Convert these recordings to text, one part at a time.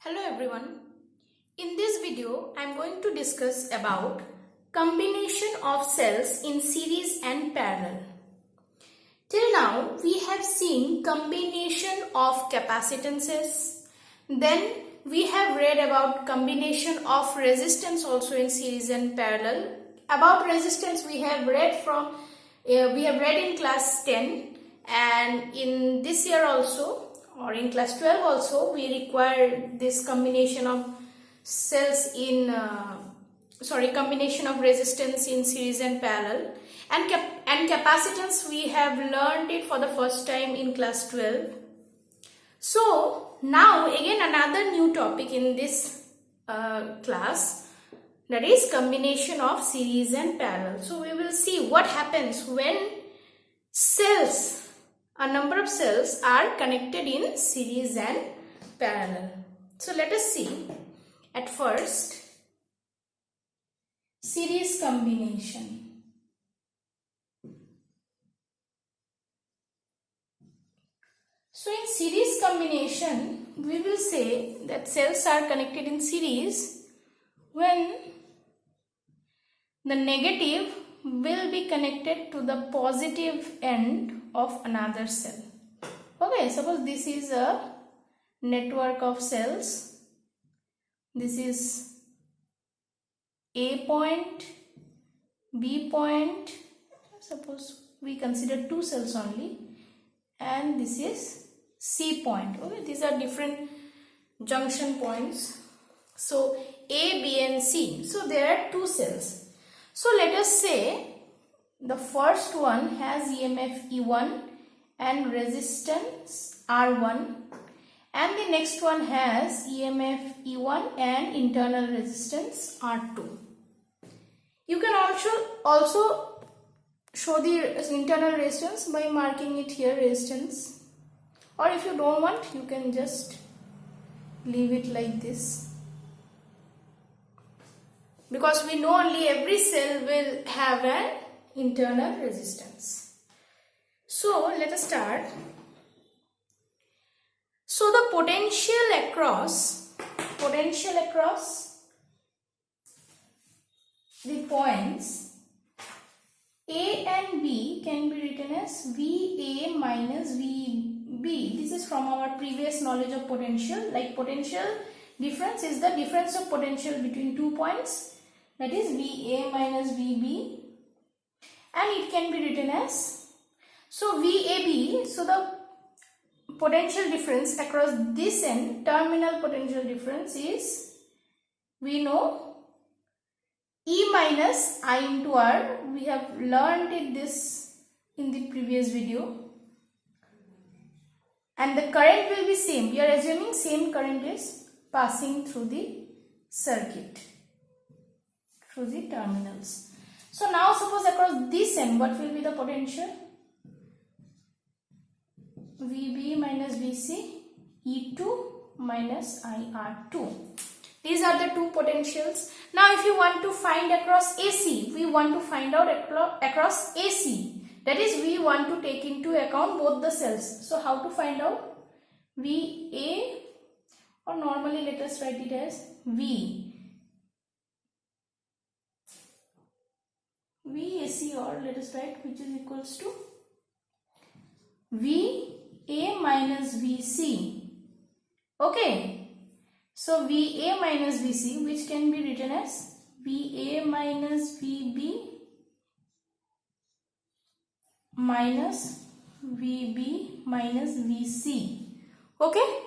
Hello everyone. In this video, I am going to discuss about combination of cells in series and parallel. Till now, we have seen combination of capacitances. Then we have read about combination of resistance also in series and parallel. About resistance we have read in class 10, and in this year also, or in class 12 also, we require this combination of cells in combination of resistance in series and parallel, and capacitance we have learned it for the first time in class 12. So now again another new topic in this class, that is combination of series and parallel. So we will see what happens when a number of cells are connected in series and parallel. So let us see at first series combination. So in series combination, we will say that cells are connected in series when the negative will be connected to the positive end of another cell. Okay, suppose this is a network of cells. This is A point, B point. Suppose we consider two cells only, and this is C point. Okay, these are different junction points. So A, B and C. So there are two cells. So let us say the first one has EMF E1 and resistance R1, and the next one has EMF E1 and internal resistance R2. You can also show the internal resistance by marking it here resistance, or if you don't want, you can just leave it like this, because we know only every cell will have an internal resistance. So let us start. So the potential across the points A and B can be written as VA minus VB. This is from our previous knowledge of potential. Like potential difference is the difference of potential between 2 points, that is VA minus VB, and it can be written as, so VAB, so the potential difference across this end, terminal potential difference is, we know, E minus I into R. We have learned this in the previous video. And the current will be same. We are assuming same current is passing through the circuit, through the terminals. So now suppose across this end, what will be the potential? VB minus VC, E2 minus IR2. These are the two potentials. Now if you want to find across AC, we want to find out across AC. That is, we want to take into account both the cells. So how to find out? VA, or normally let us write it as VAC, or let us write which is equals to VA minus VC. Okay. So VA minus VC, which can be written as VA minus VB minus VB minus VC. Okay.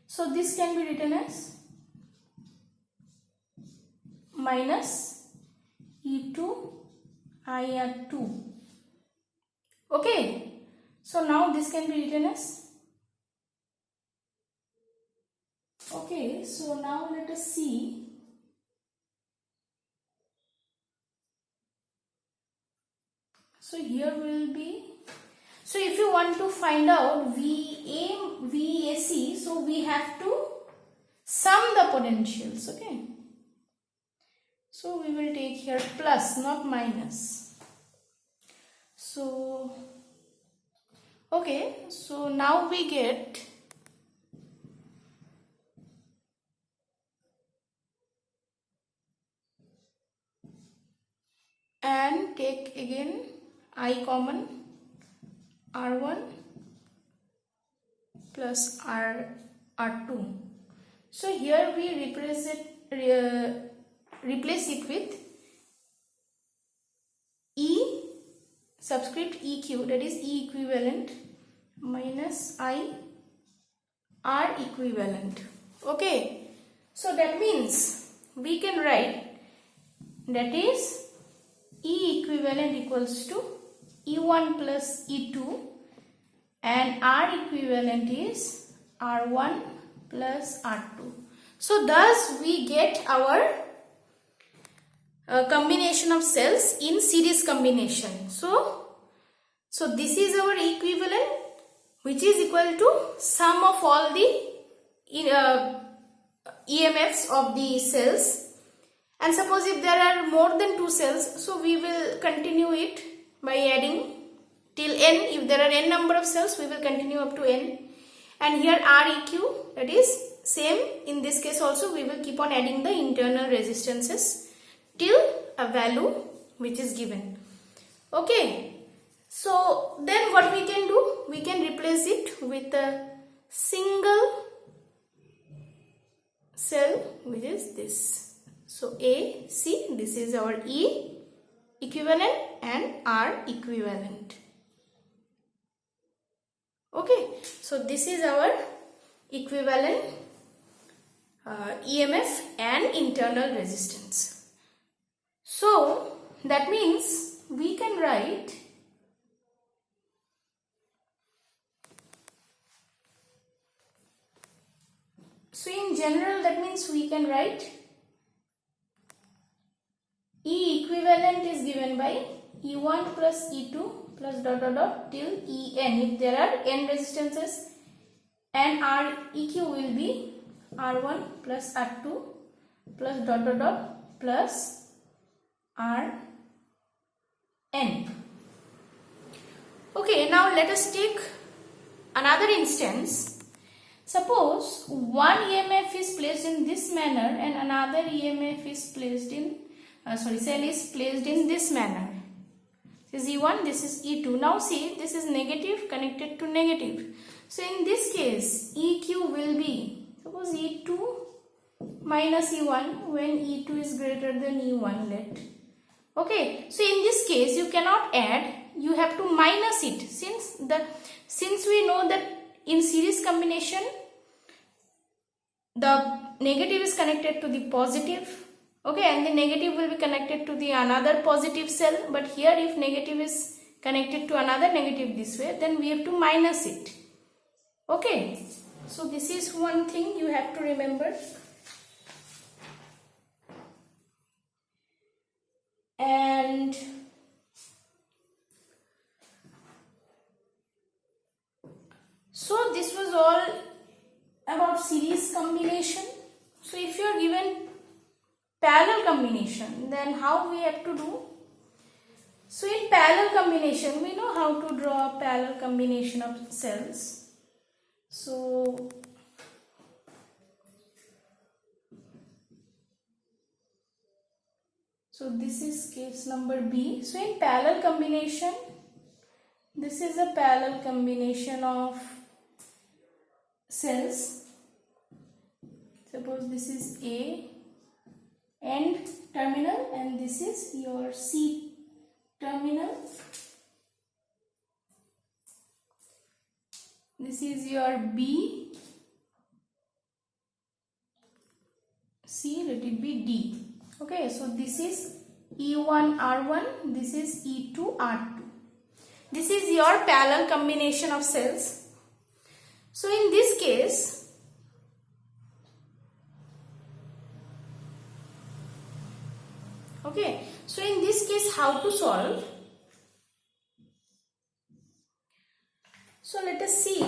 So this can be written as minus E2 IR2. Okay. So now this can be written as, okay, so now let us see. So here will be, so if you want to find out VAC, so we have to sum the potentials, okay. So we will take here plus, not minus. So, okay, so now we get and take again I common, R1 plus R2. So here we replace it with E subscript EQ, that is E equivalent minus I R equivalent. Okay, so that means we can write that is E equivalent equals to E1 plus E2 and R equivalent is R1 plus R2. So thus we get our combination of cells in series combination. So this is our equivalent, which is equal to sum of all the EMFs of the cells. And suppose if there are more than 2 cells, so we will continue it by adding till n. If there are n number of cells, we will continue up to n. And here Req, that is same in this case also, we will keep on adding the internal resistances till a value which is given. Okay, so then what we can do, we can replace it with a single cell, which is this. So A, C, this is our E equivalent and R equivalent. Okay, so this is our equivalent EMF and internal resistance. So that means we can write in general, that means we can write E equivalent is given by E1 plus E2 plus dot dot dot till En if there are n resistances, and Req will be R1 plus R2 plus dot dot dot plus Rn. Okay, now let us take another instance. Suppose one EMF is placed in this manner and another EMF is placed in cell is placed in this manner. This is E1, this is E2. Now see, this is negative connected to negative. So in this case, EQ will be, suppose E2 minus E1 when E2 is greater than E1, let. Okay, so in this case you cannot add, you have to minus it, since we know that in series combination the negative is connected to the positive. Okay, and the negative will be connected to the another positive cell, but here if negative is connected to another negative this way, then we have to minus it. Okay, so this is one thing you have to remember. And so this was all about series combination. So if you are given parallel combination, then how we have to do? So in parallel combination, we know how to draw a parallel combination of cells. So this is case number B. So in parallel combination, this is a parallel combination of cells. Suppose this is A end terminal and this is your C terminal. This is your B, C, let it be D. Okay, so this is E1 R1, this is E2 R2. This is your parallel combination of cells. So in this case, okay, so in this case how to solve? So let us see.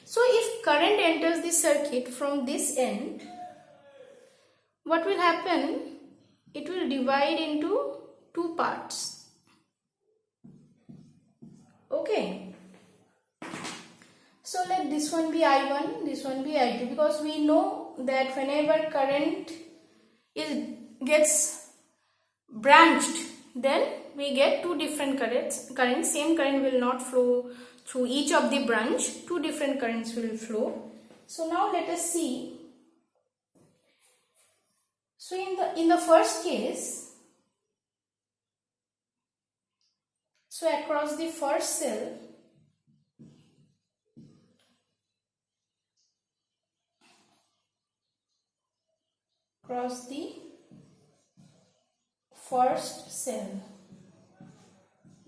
So if current enters the circuit from this end, what will happen? It will divide into 2 parts. Okay, so let this one be I1, this one be I2, because we know that whenever current gets branched then we get two different currents. Same current will not flow through each of the branch. Two different currents will flow. So now let us see. So in the first case, so across the first cell,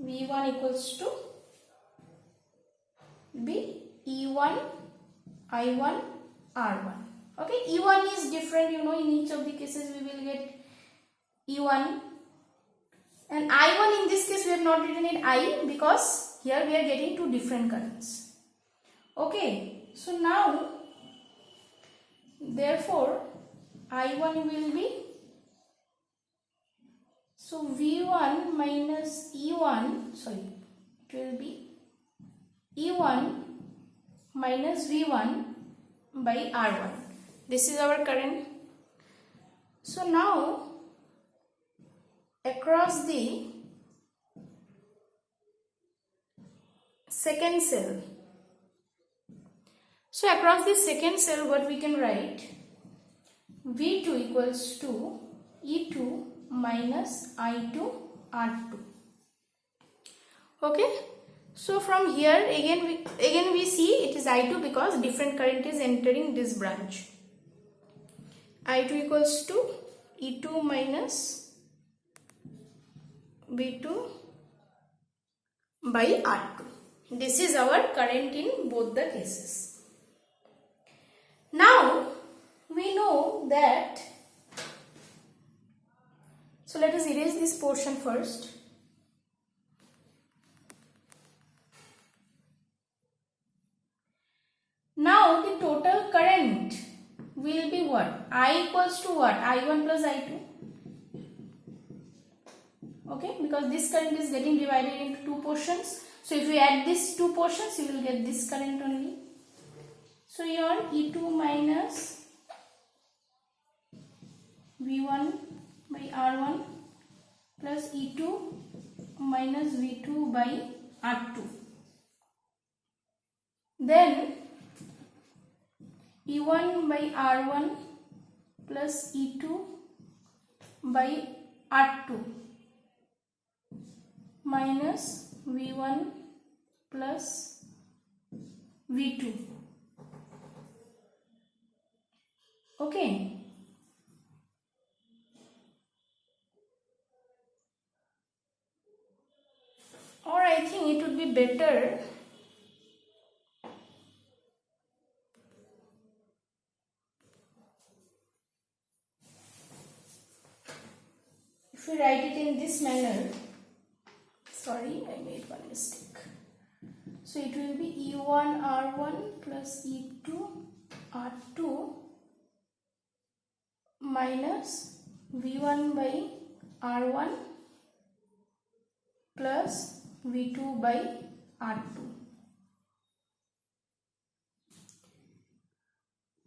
V1 equals to be E1, I1, R1. Okay, E1 is different, in each of the cases we will get E1, and I1 in this case we have not written it I because here we are getting two different currents. Okay, so now therefore I1 will be, so V1 minus E1, it will be E1 minus V1 by R1. This is our current. So now across the second cell, what we can write? V2 equals to E2 minus I2 R2. Okay, so from here again we see it is I2 because different current is entering this branch. I2 equals to E2 minus V2 by R2. This is our current in both the cases. Now we know that, so let us erase this portion first. Now the total current will be what? I equals to what? I1 plus I2. Okay, because this current is getting divided into two portions. So if you add these two portions, you will get this current only. So your E2 minus V1 by R1 plus E2 minus V2 by R2. Then E1 by R1 plus E2 by R2 minus V1 plus V2. Okay. Or I think it would be better if we write it in this manner. Sorry, I made one mistake. So it will be E1 R1 plus E2 R2 minus V1 by R1 plus V2 by R2.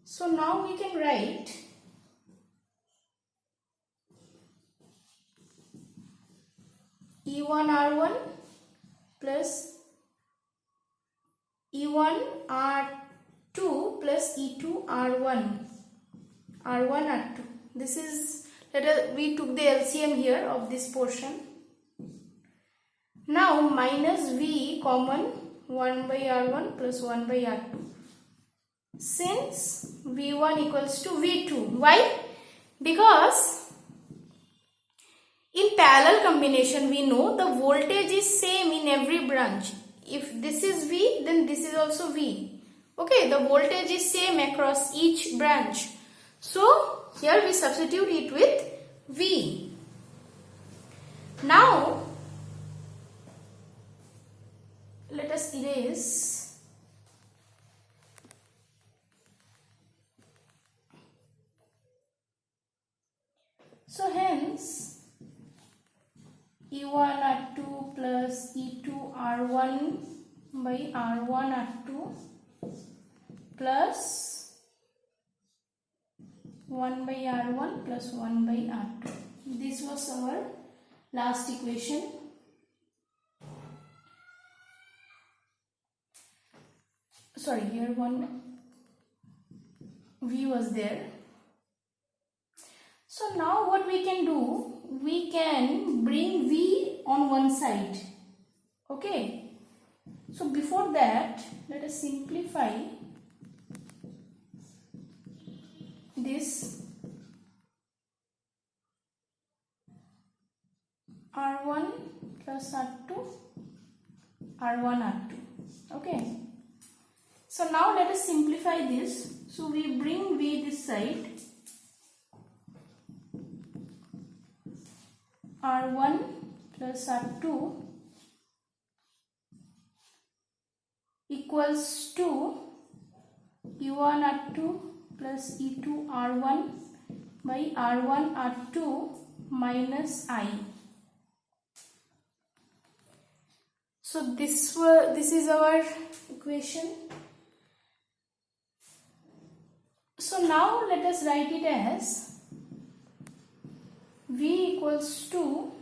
So now we can write E1 R1 plus E1 R2 plus E2 R1 R2. This is, we took the LCM here of this portion. Now minus V common, 1 by R1 plus 1 by R2. Since V1 equals to V2. Why? Because in parallel combination we know the voltage is same in every branch. If this is V, then this is also V. Okay, the voltage is same across each branch. So here we substitute it with V. Now let us erase. So hence E1 R2 plus E2 R1 by R1 R2 plus 1 by R1 plus 1 by R2. This was our last equation. Sorry, here one v was there. So now what we can do, we can bring v on one side. Okay. So before that, let us simplify this r1 plus r2, r1, r2. Okay. So now let us simplify this. So we bring v this side, r1 plus r2 equals to e1 r2 plus e2 r1 by r1 r2 minus I. So this is our equation. So now let us write it as v equals to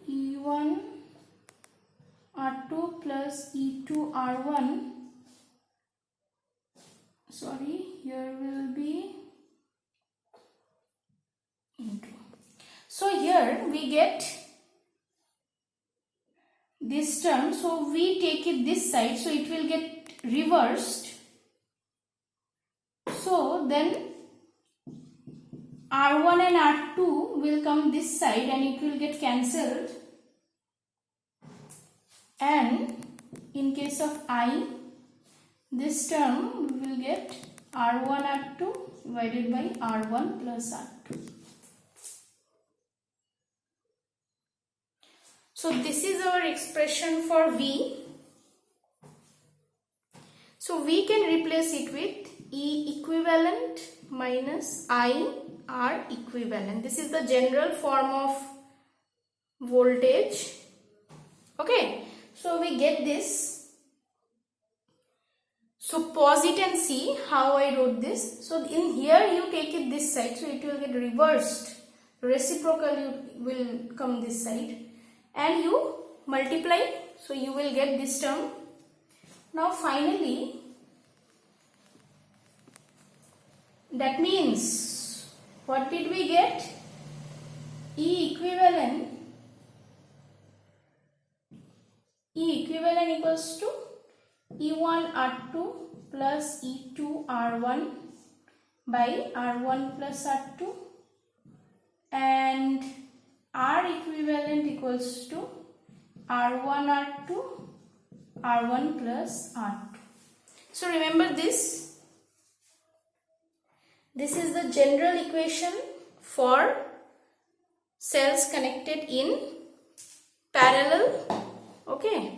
e1 r2 plus e2 r1. Sorry, here will be into. So here we get this term, so we take it this side, so it will get reversed. So then r1 and r2 will come this side and it will get cancelled, and in case of I, this term we will get r1 r2 divided by r1 plus r2. So this is our expression for v. So we can replace it with E equivalent minus I R equivalent. This is the general form of voltage. Okay, so we get this. So pause it and see how I wrote this. So in here you take it this side, so it will get reversed. Reciprocal will come this side. And you multiply, so you will get this term. Now finally, that means what did we get? E equivalent equals to E1 R2 plus E2 R1 by R1 plus R2, and R equivalent equals to R1 R2 R1 plus R2. So remember this. This is the general equation for cells connected in parallel. Okay.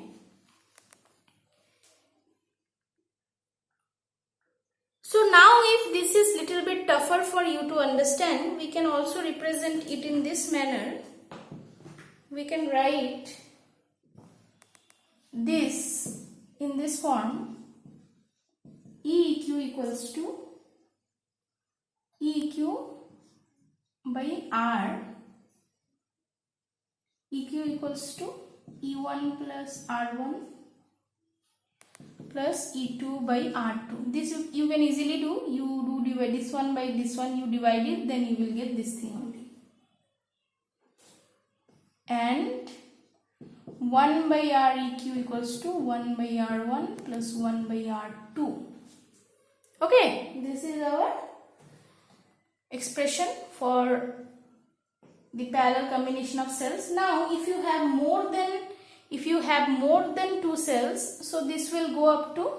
So now if this is little bit tougher for you to understand, we can also represent it in this manner. We can write this in this form: EQ equals to EQ by R. EQ equals to E1 plus R1 plus E2 by R2. This you can easily do. You do divide this one by this one, you divide it, then you will get this thing only. And 1 by Req equals to 1 by R1 plus 1 by R2. Okay, this is our expression for the parallel combination of cells. Now if you have more than two cells, so this will go up to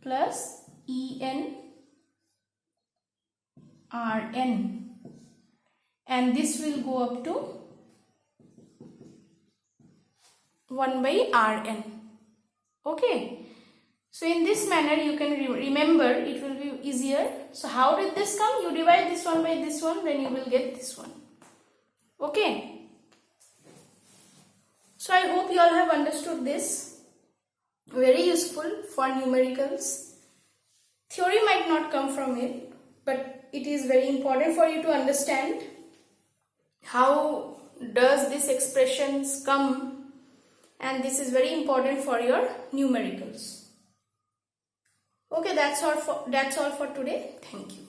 plus En Rn, and this will go up to 1 by Rn. Okay, so in this manner you can remember, it will be easier. So how did this come? You divide this one by this one, then you will get this one. Okay, so I hope you all have understood this. Very useful for numericals. Theory might not come from it, but it is very important for you to understand how does these expressions come, and this is very important for your numericals. Okay, that's all for today. Thank you.